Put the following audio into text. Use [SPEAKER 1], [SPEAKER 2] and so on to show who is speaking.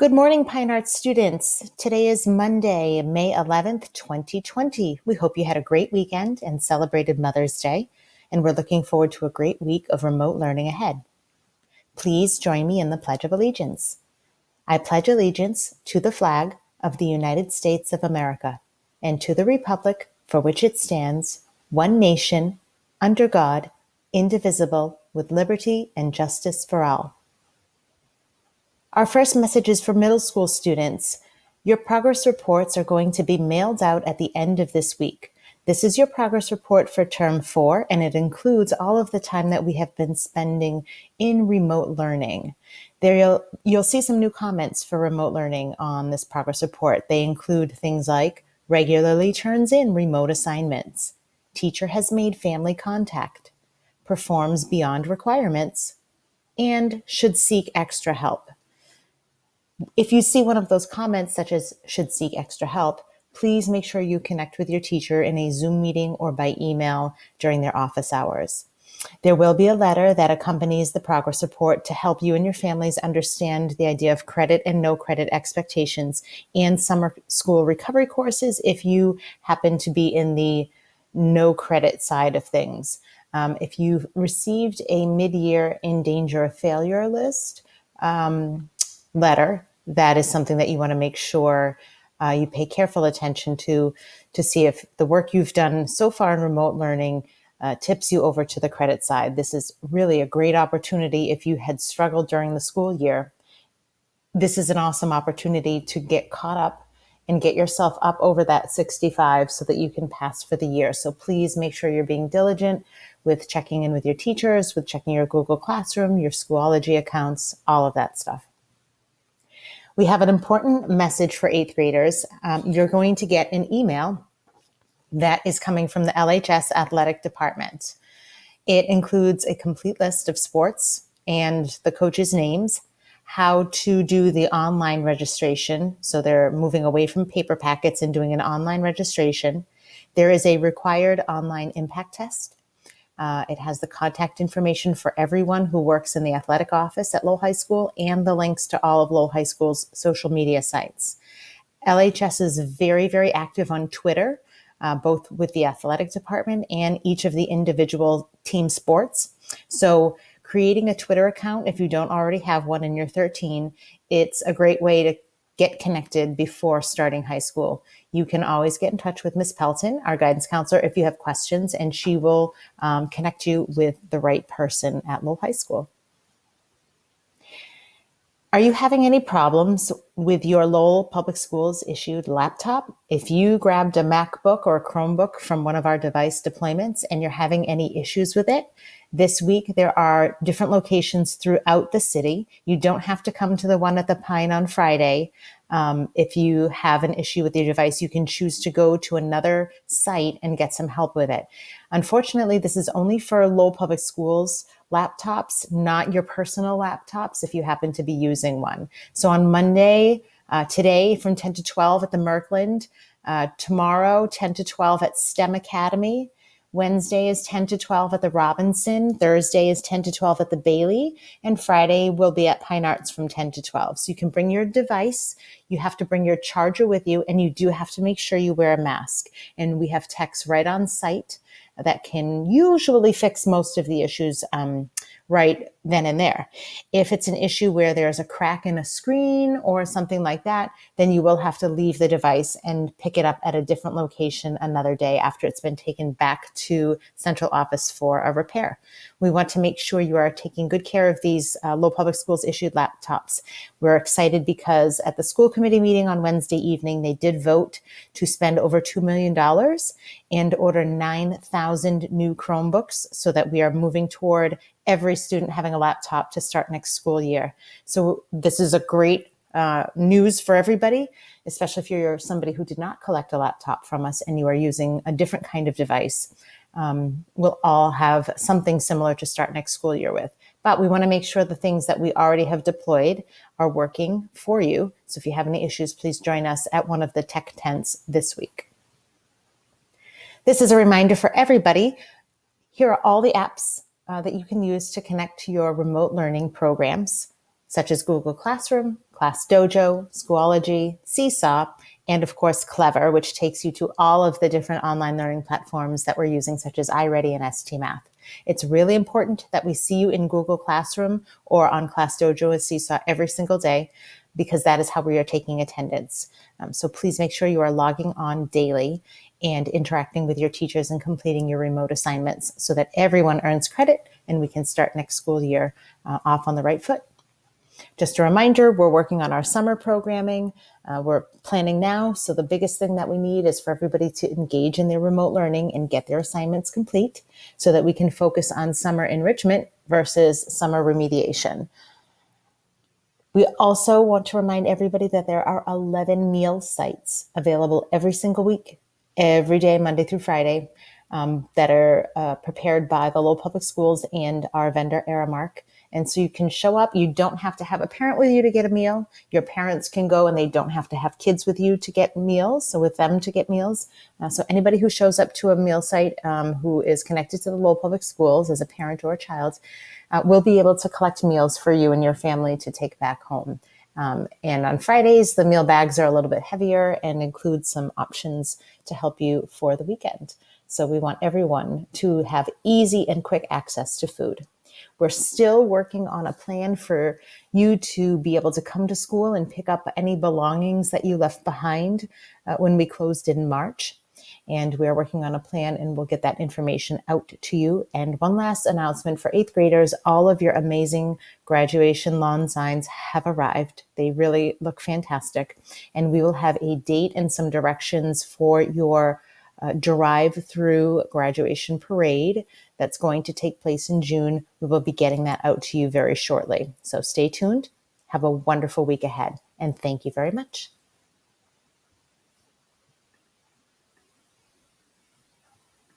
[SPEAKER 1] Good morning, Pine Arts students. Today is Monday, May 11th, 2020. We hope you had a great weekend and celebrated Mother's Day, and we're looking forward to a great week of remote learning ahead. Please join me in the Pledge of Allegiance. I pledge allegiance to the flag of the United States of America and to the republic for which it stands, one nation, under God, indivisible, with liberty and justice for all. Our first message is for middle school students. Your progress reports are going to be mailed out at the end of this week. This is your progress report for term 4, and it includes all of the time that we have been spending in remote learning. There you'll see some new comments for remote learning on this progress report. They include things like regularly turns in remote assignments, teacher has made family contact, performs beyond requirements, and should seek extra help. If you see one of those comments, such as should seek extra help, please make sure you connect with your teacher in a Zoom meeting or by email during their office hours. There will be a letter that accompanies the progress report to help you and your families understand the idea of credit and no credit expectations and summer school recovery courses if you happen to be in the no credit side of things. If you've received a mid-year in danger of failure list letter, that is something that you want to make sure you pay careful attention to see if the work you've done so far in remote learning tips you over to the credit side. This is really a great opportunity if you had struggled during the school year. This is an awesome opportunity to get caught up and get yourself up over that 65 so that you can pass for the year. So please make sure you're being diligent with checking in with your teachers, with checking your Google Classroom, your Schoology accounts, all of that stuff. We have an important message for 8th graders. You're going to get an email that is coming from the LHS athletic department. It includes a complete list of sports and the coaches' names, how to do the online registration. So they're moving away from paper packets and doing an online registration. There is a required online impact test. It has the contact information for everyone who works in the athletic office at Lowell High School and the links to all of Lowell High School's social media sites. LHS is very, very active on Twitter, both with the athletic department and each of the individual team sports. So creating a Twitter account, if you don't already have one and you're 13, it's a great way to get connected before starting high school. You can always get in touch with Ms. Pelton, our guidance counselor, if you have questions, and she will connect you with the right person at Lowell High School. Are you having any problems with your Lowell Public Schools issued laptop? If you grabbed a MacBook or a Chromebook from one of our device deployments and you're having any issues with it, this week there are different locations throughout the city. You don't have to come to the one at the Pine on Friday. If you have an issue with your device, you can choose to go to another site and get some help with it. Unfortunately, this is only for Lowell Public Schools laptops, not your personal laptops if you happen to be using one. So on Monday, today from 10 to 12 at the Merkland, tomorrow 10 to 12 at STEM Academy, Wednesday is 10 to 12 at the Robinson, Thursday is 10 to 12 at the Bailey, and Friday will be at Pine Arts from 10 to 12. So you can bring your device, you have to bring your charger with you, and you do have to make sure you wear a mask. And we have techs right on site that can usually fix most of the issues right then and there. If it's an issue where there's a crack in a screen or something like that, then you will have to leave the device and pick it up at a different location another day after it's been taken back to central office for a repair. We want to make sure you are taking good care of these Lowell Public Schools issued laptops. We're excited because at the school committee meeting on Wednesday evening, they did vote to spend over $2 million and order 9,000 new Chromebooks so that we are moving toward every student having a laptop to start next school year. So this is a great news for everybody, especially if you're somebody who did not collect a laptop from us and you are using a different kind of device. We'll all have something similar to start next school year with. But we want to make sure the things that we already have deployed are working for you. So if you have any issues, please join us at one of the tech tents this week. This is a reminder for everybody. Here are all the apps that you can use to connect to your remote learning programs, such as Google Classroom, Class Dojo, Schoology, Seesaw, and of course Clever, which takes you to all of the different online learning platforms that we're using, such as iReady and STMath. It's really important that we see you in Google Classroom or on Class Dojo and Seesaw every single day, because that is how we are taking attendance. So please make sure you are logging on daily and interacting with your teachers and completing your remote assignments so that everyone earns credit and we can start next school year off on the right foot. Just a reminder, we're working on our summer programming. We're planning now. So the biggest thing that we need is for everybody to engage in their remote learning and get their assignments complete so that we can focus on summer enrichment versus summer remediation. We also want to remind everybody that there are 11 meal sites available every single week, every day, Monday through Friday, that are prepared by the Lowell Public Schools and our vendor, Aramark. And so you can show up. You don't have to have a parent with you to get a meal. Your parents can go and they don't have to have kids with you to get meals, so with them to get meals. So anybody who shows up to a meal site who is connected to the Lowell Public Schools as a parent or a child will be able to collect meals for you and your family to take back home. And on Fridays, the meal bags are a little bit heavier and include some options to help you for the weekend. So we want everyone to have easy and quick access to food. We're still working on a plan for you to be able to come to school and pick up any belongings that you left behind when we closed in March. And we're working on a plan and we'll get that information out to you. And one last announcement for 8th graders, all of your amazing graduation lawn signs have arrived. They really look fantastic. And we will have a date and some directions for your drive-through graduation parade that's going to take place in June. We will be getting that out to you very shortly. So stay tuned. Have a wonderful week ahead. And thank you very much.